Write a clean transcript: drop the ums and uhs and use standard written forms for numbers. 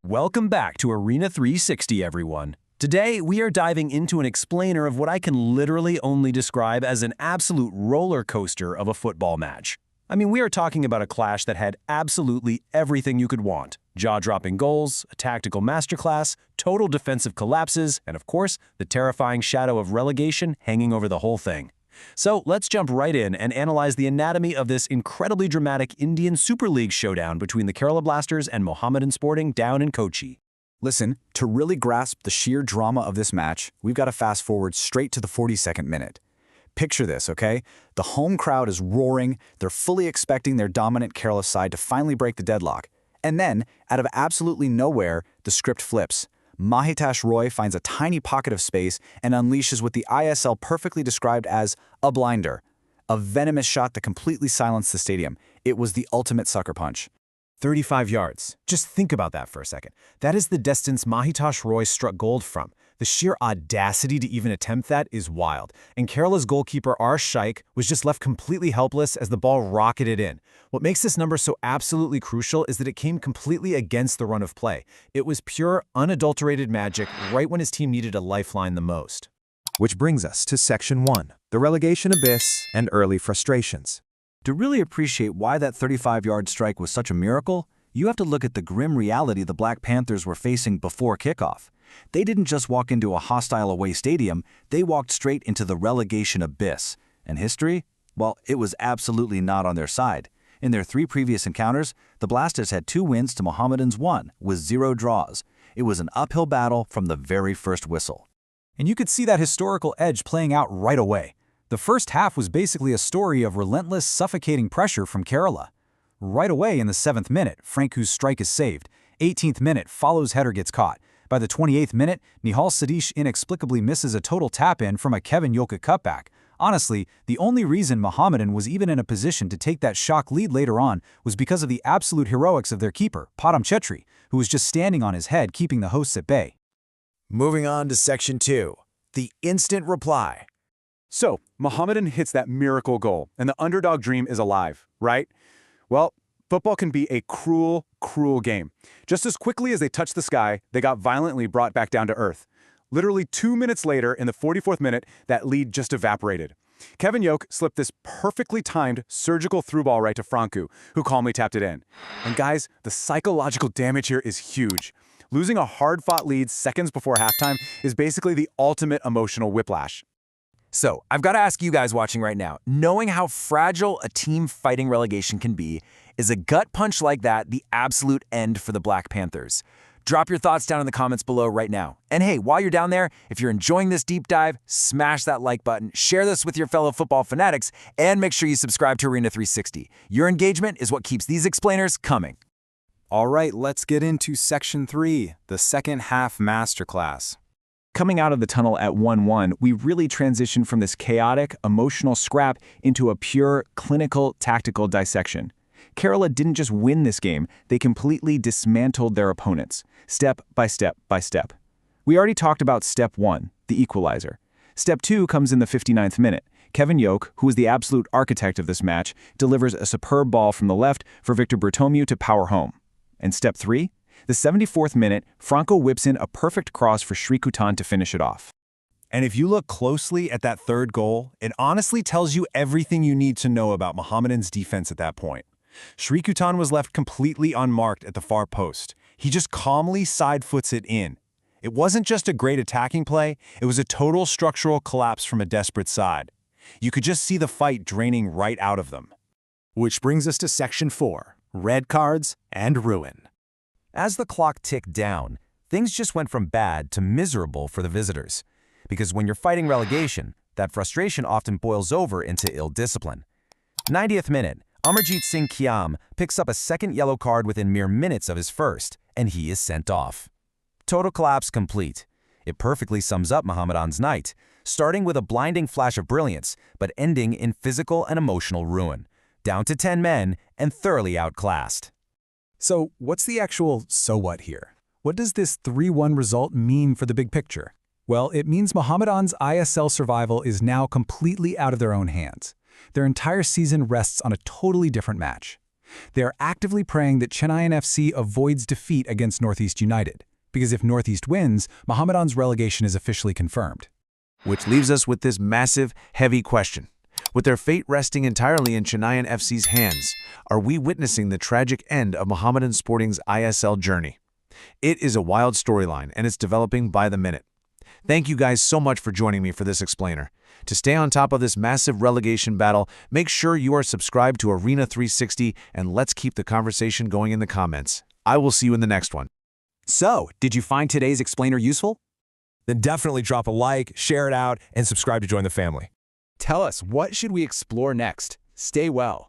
Welcome back to Arena 360, everyone. Today, we are diving into an explainer of what I can literally only describe as an absolute roller coaster of a football match. I mean, we are talking about a clash that had absolutely everything you could want. Jaw-dropping goals, a tactical masterclass, total defensive collapses, and of course, the terrifying shadow of relegation hanging over the whole thing. So let's jump right in and analyze the anatomy of this incredibly dramatic Indian Super League showdown between the Kerala Blasters and Mohammedan Sporting down in Kochi. Listen, to really grasp the sheer drama of this match, we've got to fast forward straight to the 42nd minute. Picture this, okay? The home crowd is roaring, they're fully expecting their dominant Kerala side to finally break the deadlock. And then, out of absolutely nowhere, the script flips. Mahitash Roy finds a tiny pocket of space and unleashes what the ISL perfectly described as a blinder. A venomous shot that completely silenced the stadium. It was the ultimate sucker punch. 35 yards. Just think about that for a second. That is the distance Mahitash Roy struck gold from. The sheer audacity to even attempt that is wild. And Kerala's goalkeeper R. Shaikh was just left completely helpless as the ball rocketed in. What makes this number so absolutely crucial is that it came completely against the run of play. It was pure, unadulterated magic right when his team needed a lifeline the most. Which brings us to Section 1, the relegation abyss and early frustrations. To really appreciate why that 35-yard strike was such a miracle, you have to look at the grim reality the Black Panthers were facing before kickoff. They didn't just walk into a hostile away stadium, they walked straight into the relegation abyss. And history? Well, it was absolutely not on their side. In their 3 previous encounters, the Blasters had 2 wins to Mohammedans 1, with 0 draws. It was an uphill battle from the very first whistle. And you could see that historical edge playing out right away. The first half was basically a story of relentless, suffocating pressure from Kerala. Right away in the 7th minute, Franco's strike is saved. 18th minute, Follow's header gets caught. By the 28th minute, Nihal Sadish inexplicably misses a total tap-in from a Kevin Yoka cutback. Honestly, the only reason Mohammedan was even in a position to take that shock lead later on was because of the absolute heroics of their keeper, Padam Chetri, who was just standing on his head keeping the hosts at bay. Moving on to Section 2, the instant reply. So, Mohammedan hits that miracle goal, and the underdog dream is alive, right? Well, football can be a cruel, cruel game. Just as quickly as they touched the sky, they got violently brought back down to earth. Literally 2 minutes later, in the 44th minute, that lead just evaporated. Kevin Yoke slipped this perfectly timed surgical through ball right to Franco, who calmly tapped it in. And guys, the psychological damage here is huge. Losing a hard-fought lead seconds before halftime is basically the ultimate emotional whiplash. So, I've got to ask you guys watching right now, knowing how fragile a team fighting relegation can be, is a gut punch like that the absolute end for the Black Panthers? Drop your thoughts down in the comments below right now. And hey, while you're down there, if you're enjoying this deep dive, smash that like button, share this with your fellow football fanatics, and make sure you subscribe to Arena 360. Your engagement is what keeps these explainers coming. All right, let's get into Section 3, the second half masterclass. Coming out of the tunnel at 1-1, we really transitioned from this chaotic, emotional scrap into a pure, clinical, tactical dissection. Kerala didn't just win this game, they completely dismantled their opponents, step by step by step. We already talked about Step 1, the equalizer. Step 2 comes in the 59th minute. Kevin Yoke, who is the absolute architect of this match, delivers a superb ball from the left for Victor Bertomeu to power home. And Step 3? The 74th minute, Franco whips in a perfect cross for Shrikutan to finish it off. And if you look closely at that third goal, it honestly tells you everything you need to know about Mohammedan's defense at that point. Shrikutan was left completely unmarked at the far post. He just calmly side-foots it in. It wasn't just a great attacking play, it was a total structural collapse from a desperate side. You could just see the fight draining right out of them. Which brings us to Section 4, red cards and ruin. As the clock ticked down, things just went from bad to miserable for the visitors. Because when you're fighting relegation, that frustration often boils over into ill discipline. 90th minute, Amarjeet Singh Kiam picks up a second yellow card within mere minutes of his first, and he is sent off. Total collapse complete. It perfectly sums up Mohammedan's night, starting with a blinding flash of brilliance, but ending in physical and emotional ruin. Down to 10 men and thoroughly outclassed. So what's the actual so what here? What does this 3-1 result mean for the big picture? Well, it means Mohammedan's ISL survival is now completely out of their own hands. Their entire season rests on a totally different match. They are actively praying that Chennai FC avoids defeat against Northeast United, because if Northeast wins, Mohammedan's relegation is officially confirmed. Which leaves us with this massive, heavy question. With their fate resting entirely in Chennai FC's hands, are we witnessing the tragic end of Mohammedan Sporting's ISL journey? It is a wild storyline, and it's developing by the minute. Thank you guys so much for joining me for this explainer. To stay on top of this massive relegation battle, make sure you are subscribed to Arena 360, and let's keep the conversation going in the comments. I will see you in the next one. So, did you find today's explainer useful? Then definitely drop a like, share it out, and subscribe to join the family. Tell us, what should we explore next? Stay well.